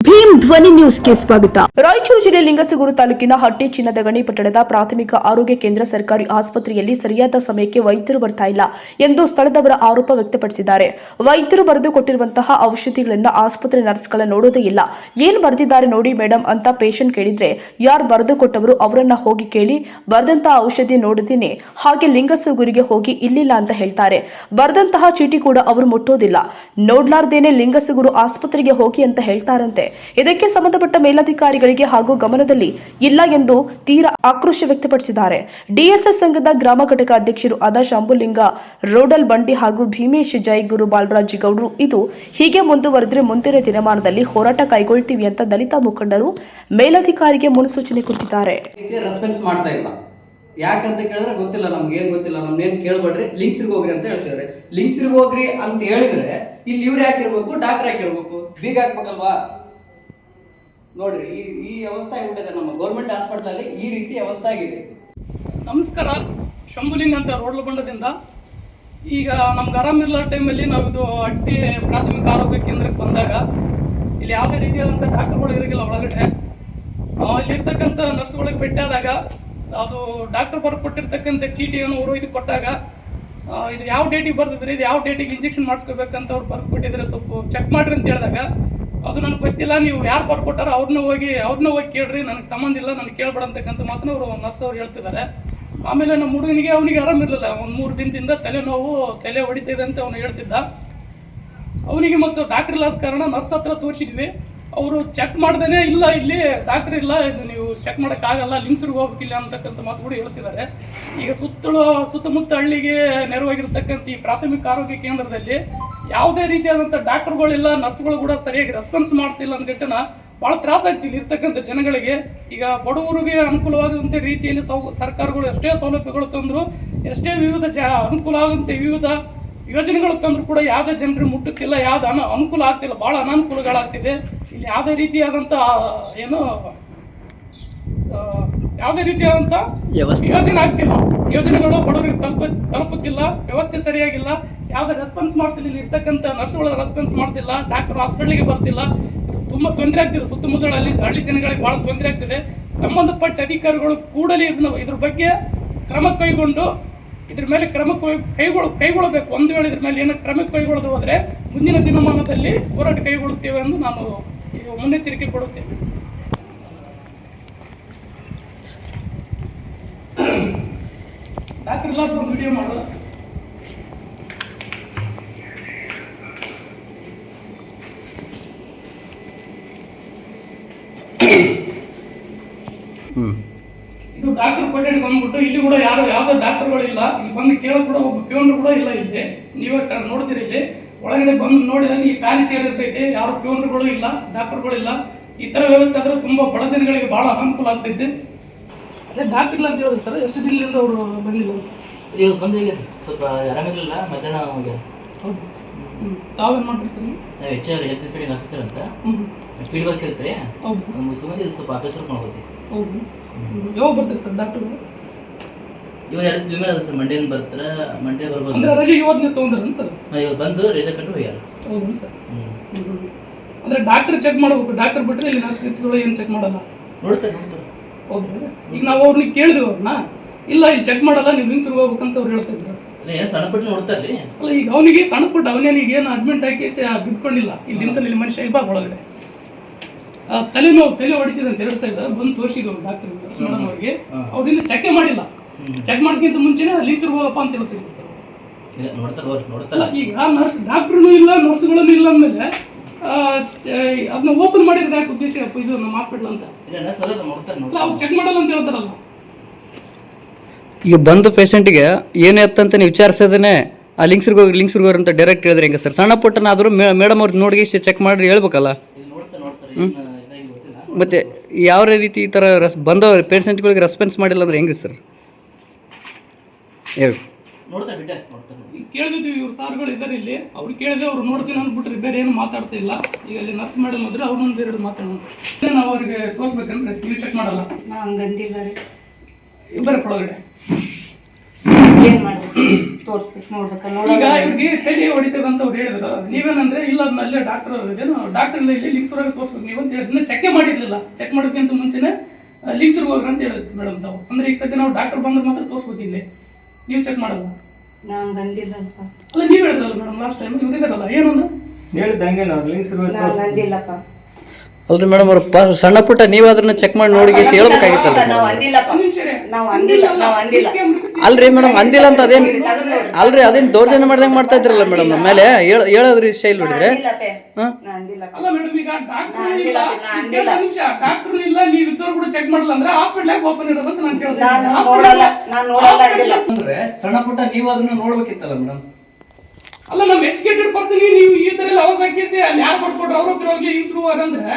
ಭೀಮ್ ಧ್ವನಿ ನ್ಯೂಸ್ಗೆ ಸ್ವಾಗತ. ರಾಯಚೂರು ಜಿಲ್ಲೆ ಲಿಂಗಸಗೂರು ತಾಲೂಕಿನ ಹಟ್ಟಿ ಚಿನ್ನದ ಗಣಿ ಪಟ್ಟಣದ ಪ್ರಾಥಮಿಕ ಆರೋಗ್ಯ ಕೇಂದ್ರ ಸರ್ಕಾರಿ ಆಸ್ಪತ್ರೆಯಲ್ಲಿ ಸರಿಯಾದ ಸಮಯಕ್ಕೆ ವೈದ್ಯರು ಬರ್ತಾ ಇಲ್ಲ ಎಂದು ಸ್ಥಳದವರ ಆರೋಪ ವ್ಯಕ್ತಪಡಿಸಿದ್ದಾರೆ. ವೈದ್ಯರು ಬರೆದು ಕೊಟ್ಟಿರುವಂತಹ ಔಷಧಿಗಳನ್ನು ಆಸ್ಪತ್ರೆ ನರ್ಸ್ಗಳ ನೋಡೋದೇ ಇಲ್ಲ. ಏನ್ ಬರೆದಿದ್ದಾರೆ ನೋಡಿ ಮೇಡಮ್ ಅಂತ ಪೇಷಂಟ್ ಕೇಳಿದ್ರೆ ಯಾರು ಬರೆದು ಕೊಟ್ಟವರು ಅವರನ್ನ ಹೋಗಿ ಕೇಳಿ ಬರೆದಂತಹ ಔಷಧಿ ನೋಡದೇನೆ ಹಾಗೆ ಲಿಂಗಸಗೂರಿಗೆ ಹೋಗಿ ಇಲ್ಲಿಲ್ಲ ಅಂತ ಹೇಳ್ತಾರೆ. ಬರೆದಂತಹ ಚೀಟಿ ಕೂಡ ಅವರು ಮುಟ್ಟೋದಿಲ್ಲ. ನೋಡ್ಲಾರ್ದೇನೆ ಲಿಂಗಸಗೂರು ಆಸ್ಪತ್ರೆಗೆ ಹೋಗಿ ಅಂತ ಹೇಳ್ತಾರಂತೆ. ಇದಕ್ಕೆ ಸಂಬಂಧಪಟ್ಟ ಮೇಲಧಿಕಾರಿಗಳಿಗೆ ಹಾಗೂ ಗಮನದಲ್ಲಿ ಇಲ್ಲ ಎಂದು ತೀರಾ ಆಕ್ರೋಶ ವ್ಯಕ್ತಪಡಿಸಿದ್ದಾರೆ. ಡಿಎಸ್ಎಸ್ ಸಂಘದ ಗ್ರಾಮ ಘಟಕ ಅಧ್ಯಕ್ಷರು ಆದ ಶಂಭುಲಿಂಗ ರೋಡಲ್ ಬಂಡಿ ಹಾಗೂ ಭೀಮೇಶ್ ಜೈ ಗುರು ಬಾಲರಾಜ್ ಗೌಡ್ರು ಇದು ಹೀಗೆ ಮುಂದುವರೆದ್ರೆ ಮುಂದಿನ ದಿನಮಾನದಲ್ಲಿ ಹೋರಾಟ ಕೈಗೊಳ್ತೀವಿ ಅಂತ ದಲಿತ ಮುಖಂಡರು ಮೇಲಧಿಕಾರಿಗೆ ಮುನ್ಸೂಚನೆ ಕೊಟ್ಟಿದ್ದಾರೆ. ಯಾಕಂತ ಕೇಳಿದ್ರೆ ಗೊತ್ತಿಲ್ಲ, ನಮ್ಗೇನು ಗೊತ್ತಿಲ್ಲ, ನಮ್ಗೇನು ಕೇಳ್ಬೇಡ್ರಿ, ಲಿಂಕ್ಸ್ರಿಗೆ ಹೋಗ್ರಿ ಅಂತ ಹೇಳ್ತಿದ್ದಾರೆ. ಲಿಂಕ್ಸ್ರಿಗೆ ಹೋಗ್ರಿ ಅಂತ ಹೇಳಿದ್ರೆ ಇಲ್ಲಿ ಇವ್ರು ಯಾಕಿರ್ಬೇಕು, ಡಾಕ್ಟರ್ ಯಾಕಿರ್ಬೇಕು, ಬೀಗ ಹಾಕ್ಬೇಕಲ್ವಾ? ನೋಡ್ರಿ ಈ ಅವಸ್ಥೆ ಆಗಿಬಿಟ್ಟಿದೆ. ನಮ್ಮ ಗೌರ್ಮೆಂಟ್ ಹಾಸ್ಪಿಟಲ್ ಅಲ್ಲಿ ಈ ರೀತಿ ಅವಸ್ಥೆ ಆಗಿದೆ. ನಮಸ್ಕಾರ, ಶಂಭುಲಿಂಗ ಅಂತ ರೋಡ್ಲ ಬಂಡದಿಂದ. ಈಗ ನಮ್ಗೆ ಆರಾಮಿಲ್ಲ ಟೈಮಲ್ಲಿ ನಾವು ಇದು ಹಟ್ಟಿ ಪ್ರಾಥಮಿಕ ಆರೋಗ್ಯ ಕೇಂದ್ರಕ್ಕೆ ಬಂದಾಗ ಇಲ್ಲಿ ಯಾವುದೇ ರೀತಿಯಾದಂಥ ಡಾಕ್ಟರ್ಗಳು ಇರೋದಿಲ್ಲ ಒಳಗಡೆ. ಇಲ್ಲಿರ್ತಕ್ಕಂಥ ನರ್ಸ್ಗಳಿಗೆ ಭೇಟಿಯಾದಾಗ ಅದು ಡಾಕ್ಟರ್ ಬರ್ಕೊಟ್ಟಿರ್ತಕ್ಕಂಥ ಚೀಟಿಯನ್ನು ಅವರು ಇದು ಕೊಟ್ಟಾಗ ಇದು ಯಾವ ಡೇಟಿಗೆ ಬರ್ತಿದ್ರೆ ಇದು ಯಾವ ಡೇಟಿಗೆ ಇಂಜೆಕ್ಷನ್ ಮಾಡಿಸ್ಕೋಬೇಕಂತ ಅವ್ರು ಬರ್ದು ಕೊಟ್ಟಿದ್ರೆ ಸ್ವಲ್ಪ ಚೆಕ್ ಮಾಡ್ರಿ ಅಂತ ಹೇಳಿದಾಗ ಅದು ನನಗೆ ಗೊತ್ತಿಲ್ಲ, ನೀವು ಯಾರು ಬರ್ಕೊಟ್ಟಾರೋ ಅವ್ರನ್ನ ಹೋಗಿ ಕೇಳ್ರಿ, ನನಗೆ ಸಂಬಂಧ ಇಲ್ಲ, ನನಗೆ ಕೇಳ್ಬೇಡ ಅಂತಕ್ಕಂಥ ಮಾತನ್ನ ಅವರು ನರ್ಸ್ ಅವ್ರು ಹೇಳ್ತಿದ್ದಾರೆ. ಆಮೇಲೆ ನಮ್ಮ ಹುಡುಗನಿಗೆ ಅವನಿಗೆ ಆರಾಮಿರಲಿಲ್ಲ, ಒಂದು 3 ದಿನದಿಂದ ತಲೆ ಹೊಡಿತಿದೆ ಅಂತ ಅವನು ಹೇಳ್ತಿದ್ದ. ಅವನಿಗೆ ಮತ್ತು ಡಾಕ್ಟರ್ ಇಲ್ಲದ ಕಾರಣ ನರ್ಸ್ ಹತ್ರ ತೋರಿಸಿದ್ವಿ. ಅವರು ಚೆಕ್ ಮಾಡ್ದೇನೆ ಇಲ್ಲ, ಇಲ್ಲಿ ಡಾಕ್ಟರ್ ಇಲ್ಲ, ಇದು ನೀವು ಚೆಕ್ ಮಾಡೋಕ್ಕಾಗಲ್ಲ, ಲಿಂಕ್ಸ್ರಿಗೆ ಹೋಗ್ಬೇಕಿಲ್ಲ ಅಂತಕ್ಕಂಥ ಮಾತು ಕೂಡ ಹೇಳ್ತಿದ್ದಾರೆ. ಈಗ ಸುತ್ತಮುತ್ತ ಹಳ್ಳಿಗೆ ನೆರವಾಗಿರ್ತಕ್ಕಂಥ ಈ ಪ್ರಾಥಮಿಕ ಆರೋಗ್ಯ ಕೇಂದ್ರದಲ್ಲಿ ಯಾವುದೇ ರೀತಿಯಾದಂಥ ಡಾಕ್ಟರ್ಗಳಿಲ್ಲ, ನರ್ಸ್ಗಳು ಕೂಡ ಸರಿಯಾಗಿ ರೆಸ್ಪಾನ್ಸ್ ಮಾಡ್ತಿಲ್ಲ ಅಂದ್ಬಿಟ್ಟನ ಭಾಳ ತ್ರಾಸ ಆಗ್ತಿಲ್ಲ ಇರ್ತಕ್ಕಂಥ ಜನಗಳಿಗೆ. ಈಗ ಬಡವರಿಗೆ ಅನುಕೂಲವಾದಂಥ ರೀತಿಯಲ್ಲಿ ಸರ್ಕಾರಗಳು ಎಷ್ಟೇ ಸೌಲಭ್ಯಗಳು ತಂದರು, ಎಷ್ಟೇ ಅನುಕೂಲ ಆಗುವಂಥ ವಿವಿಧ ಯೋಜನೆಗಳು ತಂದರೂ ಕೂಡ ಯಾವುದೇ ಜನರಿಗೆ ಮುಟ್ಟುತ್ತಿಲ್ಲ, ಯಾವ್ದು ಅನುಕೂಲ ಆಗ್ತಿಲ್ಲ, ಭಾಳ ಅನಾನುಕೂಲಗಳಾಗ್ತಿದೆ. ಇಲ್ಲಿ ಯಾವುದೇ ರೀತಿಯಾದಂಥ ಯೋಜನೆ ಆಗ್ತಿಲ್ಲ, ಯೋಜನೆಗಳು ಬಡವರಿಗೆ ತಲುಪುತ್ತಿಲ್ಲ, ವ್ಯವಸ್ಥೆ ಸರಿಯಾಗಿಲ್ಲ, ಯಾವುದೇ ರೆಸ್ಪಾನ್ಸ್ ಮಾಡ್ತಿಲ್ಲ, ಇಲ್ಲಿ ಇರ್ತಕ್ಕಂಥ ನರ್ಸ್ಗಳು ರೆಸ್ಪಾನ್ಸ್ ಮಾಡ್ತಿಲ್ಲ, ಡಾಕ್ಟರ್ ಹಾಸ್ಪಿಟ್ಲಿಗೆ ಬರ್ತಿಲ್ಲ. ತುಂಬ ತೊಂದರೆ ಆಗ್ತಿದೆ, ಸುತ್ತಮುತ್ತಲ ಹಳ್ಳಿ ಜನಗಳಿಗೆ ಭಾಳ ತೊಂದರೆ ಆಗ್ತಿದೆ. ಸಂಬಂಧಪಟ್ಟ ಅಧಿಕಾರಿಗಳು ಕೂಡಲೇ ಇದ್ರ ಬಗ್ಗೆ ಕ್ರಮ ಕೈಗೊಂಡು ಇದ್ರ ಮೇಲೆ ಕೈಗೊಳ್ಳಬೇಕು. ಒಂದು ವೇಳೆ ಇದ್ರ ಮೇಲೆ ಏನೋ ಕ್ರಮ ಕೈಗೊಳ್ಳೋದು ಹೋದರೆ ಮುಂದಿನ ದಿನಮಾನದಲ್ಲಿ ಹೋರಾಟ ಕೈಗೊಳ್ಳುತ್ತೇವೆ ಎಂದು ನಾನು ಮುನ್ನೆಚ್ಚರಿಕೆ ಕೊಡುತ್ತೇನೆ. ಡಾಕ್ಟರ್ ಇಲ್ಲ ಒಂದು ವಿಡಿಯೋ ಮಾಡೋದು. ಇದು ಡಾಕ್ಟರ್ ಕೊಠಡಿ ಬಂದ್ಬಿಟ್ಟು ಇಲ್ಲಿ ಕೂಡ ಯಾವುದೋ ಡಾಕ್ಟರ್ಗಳಿಲ್ಲ. ಇಲ್ಲಿ ಬಂದು ಕೇಳೋ ಕೂಡ ಒಬ್ಬ ಪ್ಯೂನ್ ಕೂಡ ಇಲ್ಲ. ಇಲ್ಲಿ ನೀವೇ ನೋಡ್ತೀರಿ, ಇಲ್ಲಿ ಒಳಗಡೆ ಬಂದು ನೋಡಿದಾಗ ಇಲ್ಲಿ ಖಾಲಿ ಚೇರ್ ಇರ್ತೈತೆ, ಯಾರು ಪ್ಯೂನ್ಗಳು ಇಲ್ಲ, ಡಾಕ್ಟರ್ಗಳಿಲ್ಲ. ಈ ಥರ ವ್ಯವಸ್ಥೆ ಆದರೆ ತುಂಬ ಬಡ ಜನಗಳಿಗೆ ಭಾಳ ಅನುಕೂಲ ಆಗ್ತೈತೆ. ಅದೇ ಡಾಕ್ಟರ್ ಇಲ್ಲ ಅಂತ ಹೇಳಿದ್ರು ಸರ್, ಎಷ್ಟು ದಿನದಿಂದ ಅವರು ಬಂದಿಲ್ಲ? ಈಗ ಬಂದು ಸ್ವಲ್ಪ ಆರಾಮಿರಲಿಲ್ಲ, ಮಧ್ಯಾಹ್ನ ಹೋಗ್ಯಾರ. ಹೌದು. ತಾವೇನು ಮಾಡ್ತೀರಿ ಸರ್? ನಾವು ಹೆಲ್ತ್ ಇನ್ಸ್ಪೆಕ್ಟಿಂಗ್ ಆಫೀಸರ್ ಅಂತ ಫೀಲ್ಡ್ ವರ್ಕ್ ಇರ್ತೀರಿ. ಹೌದು. ಮುಗಿಸ್ಕೊಂಡು ಸ್ವಲ್ಪ ಆಫೀಸರ್ ಮಾಡ್ಕೋತೀವಿ. ಹೌದು. ಯಾವಾಗ ಬರ್ತೀರಿ ಸರ್ ಡಾಕ್ಟರ್? ಇವಾಗ 2 ದಿನ ಮೇಲೆ ಅದ ಸರ್, ಮಂಡೇನ ಬರ್ತಾರೆ, ಮಂಡೇ ಬರ್ಬೋದು. ಅಂದರೆ ರಜೆ ಇವತ್ತು ತೊಗೊಂಡ್ರನ್ ಸರ್? ಇವತ್ತು ಬಂದು ರಜೆ ಕಟ್ಟು ಹೋಗ್ಯಾರ. ಹೌದು ಸರ್. ಅಂದರೆ ಡಾಕ್ಟರ್ ಚೆಕ್ ಮಾಡಬೇಕು, ಡಾಕ್ಟರ್ ಬಿಟ್ಟರೆ ಇಲ್ಲಿ ನರ್ಸ್ಗಳು ಏನು ಚೆಕ್ ಮಾಡಲ್ಲ? ನೋಡ್ತಾರೆ. ಹೌದು. ಈಗ ನಾವು ಅವ್ರನ್ನ ಕೇಳಿದ್ವಿ, ಅವ್ರನ್ನ ಇಲ್ಲ ಇಲ್ಲಿ ಚೆಕ್ ಮಾಡಲ್ಲ, ನೀವು ಲಿಂಕ್ಸ್ರಿಗೆ ಹೋಗ್ಬೇಕಂತ ಅವ್ರು ಹೇಳ್ತಿದ್ರು. ಸಣ್ಣ ಪುಟ್ಟ ನೋಡ್ತಾರ್ರಿ. ಅಲ್ಲ, ಈಗ ಅವನಿಗೆ ಸಣ್ಣ ಪುಟ್ಟ ಅವನಿಗೆ ಏನು ಅಡ್ಮಿಟ್ ಹಾಕಿ ಬಿದ್ಕೊಂಡಿಲ್ಲ. ಇಲ್ಲಿ ಮನುಷ್ಯ ಇಬ್ಬ ಒಳಗಡೆ ತಲೆ ಹೊಡಿತಿದೆ ಅಂತ 2 ಸೈಡ್ ಬಂದು ತೋರಿಸಿದ್ರು ಡಾಕ್ಟರ್ ಮೇಡಮ್ ಅವ್ರಿಗೆ. ಅವ್ರಿಂದ ಚೆಕ್ ಮಾಡಿಲ್ಲ, ಚೆಕ್ ಮಾಡೋಕ್ಕಿಂತ ಮುಂಚೆನೆ ಲಿಂಕ್ಸ್ರಿಗೆ ಹೋಗಪ್ಪ ಅಂತ ಹೇಳ್ತಿದ್ರು ಸರ್. ಈಗ ಡಾಕ್ಟ್ರೂ ಇಲ್ಲ, ನರ್ಸ್ಗಳೂ ಇಲ್ಲ ಅಂದಮೇಲೆ ಅದನ್ನ ಓಪನ್ ಮಾಡಿದ್ರೆ ಯಾಕೆ ಉದ್ದೇಶ ಇದು ನಮ್ಮ ಹಾಸ್ಪಿಟಲ್ ಅಂತ ಅವ್ರು ಚೆಕ್ ಮಾಡಲ್ಲ ಅಂತ ಹೇಳ್ತಾರಲ್ಲ. ಈಗ ಬಂದು ಪೇಷಂಟಿಗೆ ಏನು ಎತ್ತಂತ ನೀವು ವಿಚಾರಿಸೋದೇ ಆ ಲಿಂಕ್ಸ್ರಿಗೆ ಹೋಗಿ ಅಂತ ಡೈರೆಕ್ಟ್ ಹೇಳಿದ್ರೆ ಹೆಂಗೆ ಸರ್? ಸಣ್ಣ ಪುಟ್ಟನಾದರೂ ಮೇಡಮ್ ಅವ್ರಿಗೆ ನೋಡಿ ಚೆಕ್ ಮಾಡಿ ಹೇಳ್ಬೇಕಲ್ಲ. ಮತ್ತೆ ಯಾವ ರೀತಿ ಈ ಥರ ಬಂದ ಪೇಷಂಟ್ಗಳಿಗೆ ರೆಸ್ಪಾನ್ಸ್ ಮಾಡಿಲ್ಲ ಅಂದ್ರೆ ಹೆಂಗೆ ಸರ್? ಹೇಳಿ. ಕೇಳಿದ್ವಿ, ಇವ್ರು ಸಾರ್ಗಳು ಇದ್ದಾರೆ ಇಲ್ಲಿ, ಅವ್ರು ಕೇಳಿದ್ರೆ ಅವ್ರು ನೋಡ್ತೀನಿ ಅಂದ್ಬಿಟ್ರೆ ಬೇರೆ ಏನು ಮಾತಾಡ್ತಾ ಇಲ್ಲ. ಈಗ ಅಲ್ಲಿ ನರ್ಸ್ ಮೇಡಮ್ ಇದ್ರೆ ಅವ್ರನ್ನೊಂದು 2 ಮಾತಾಡೋಣ. ನಾವು ಅವ್ರಿಗೆ ತೋರಿಸ್ಬೇಕಂದ್ರೆ ನೀವು ಚೆಕ್ ಮಾಡಲ್ಲ. ಹಂಗಂತಿಲ್ಲ ರೀ. ಇಬ್ಬರ ಒಳಗಡೆ ಏನು ಮಾಡಬೇಕು? ತೋರಿಸ್ಬೇಕು ನೋಡ್ಬೇಕ ಈಗ ಇವ್ರಿಗೆ ತಲೆ ಹೊಡಿತದ ಅಂತ ಅವ್ರು ಹೇಳಿದ್ರು, ನೀವೇನಂದ್ರೆ ಇಲ್ಲ ಅಲ್ಲೇ ಡಾಕ್ಟರ್ ಡಾಕ್ಟರ್ ಇಲ್ಲಿ ಲಿಂಗ್ಸೂರಾಗ ತೋರಿಸ್ಬೇಕು ನೀವು ಅಂತ ಹೇಳಿದ್ರೆ ಚೆಕ್ ಮಾಡಿರ್ಲಿಲ್ಲ. ಚೆಕ್ ಮಾಡೋಕ್ಕಿಂತ ಮುಂಚೆನೆ ಲಿಂಗ್ಸೂರ್ಗೆ ಹೋಗ್ರಿ ಅಂತ ಹೇಳಿದ್ರು ಮೇಡಮ್ ತಾವು. ಅಂದ್ರೆ ಈಗ ಸದ್ಯ ನಾವು ಡಾಕ್ಟರ್ ಬಂದ್ರೆ ಮಾತ್ರ ತೋರಿಸ್ಬೇಕು ಇಲ್ಲಿ, ನೀವು ಚೆಕ್ ಮಾಡಲ್ಲ. ನಾನ್ ಬಂದಿಲ್ಲಪ್ಪ. ಅಲ್ಲ ನೀವು ಹೇಳಿದ್ರಲ್ಲ ಮೇಡಮ್ ಲಾಸ್ಟ್ ಟೈಮ್, ಇವ್ರು ಇದಾರಲ್ಲ ಏನಂದ್ರೆ ಹೇಳಿದಂಗೆ ನಾವು ಲಿಂಗ್ಸೂರಿಗೆ ನಾನ್ ಬಂದಿಲ್ಲಪ್ಪ. ಅಲ್ರಿ ಮೇಡಮ್ ಅವ್ರ ಸಣ್ಣ ಪುಟ್ಟ ನೀವು ಅದನ್ನ ಚೆಕ್ ಮಾಡಿ ನೋಡಿ ಹೇಳ್ಬೇಕಾಗಿತ್ತಲ್ಲ. ನಾವ್ ಅಂದಿಲ್ಲಪ್ಪ. ನಾವ್ ಅಂದಿಲ್ಲ. ಅಲ್ರಿ ಮೇಡಮ್ ಅಂದಿಲ್ಲ ಅಂತ ಅದೇನ್ ಅಲ್ರಿ ಅದೇನ್ ದೌರ್ಜನ್ಯ ಮಾಡ್ದಂಗೆ ಮಾಡ್ತಾ ಇದ್ರಲ್ಲ ಮೇಡಮ್ ನಮ್ಮ ಮೇಲೆ ಹೇಳೋದ್ರಿ ಸ್ಟೈಲ್ ನೋಡಿದ್ರೆ. ಅಲ್ಲ ಮೇಡಮ್ ಈಗ ಡಾಕ್ಟರ್ ಇಲ್ಲ, ಡಾಕ್ಟರ್ ಇಲ್ಲ, ನೀವು ಇದ್ದವ್ರು ಕೂಡ ಚೆಕ್ ಮಾಡಲ್ಲ ಅಂದ್ರೆ ಹಾಸ್ಪಿಟಲ್ ಓಪನ್ ಇರೋದು ಅಂತ ನಾನು ಕೇಳ್ದೆ. ಅಂದ್ರೆ ಸಣ್ಣ ಪುಟ್ಟ ನೀವು ಅದನ್ನ ನೋಡ್ಬೇಕಿತ್ತಲ್ಲ ಮೇಡಮ್. ಅಲ್ಲ ನಮ್ಮ ಎಜುಕೇಟೆಡ್ ಪರ್ಸನ್ ನೀವು ಈ ತರ ಎಲ್ಲ ಅವಾಜ್ ಹಾಕಿಸಿ ಅಲ್ಲಿ ಯಾರು ಬರ್ಕೊಟ್ರು ಅವ್ರ ಹತ್ರ ಹೋಗಿ ಇಸ್ರು ಅಂದ್ರೆ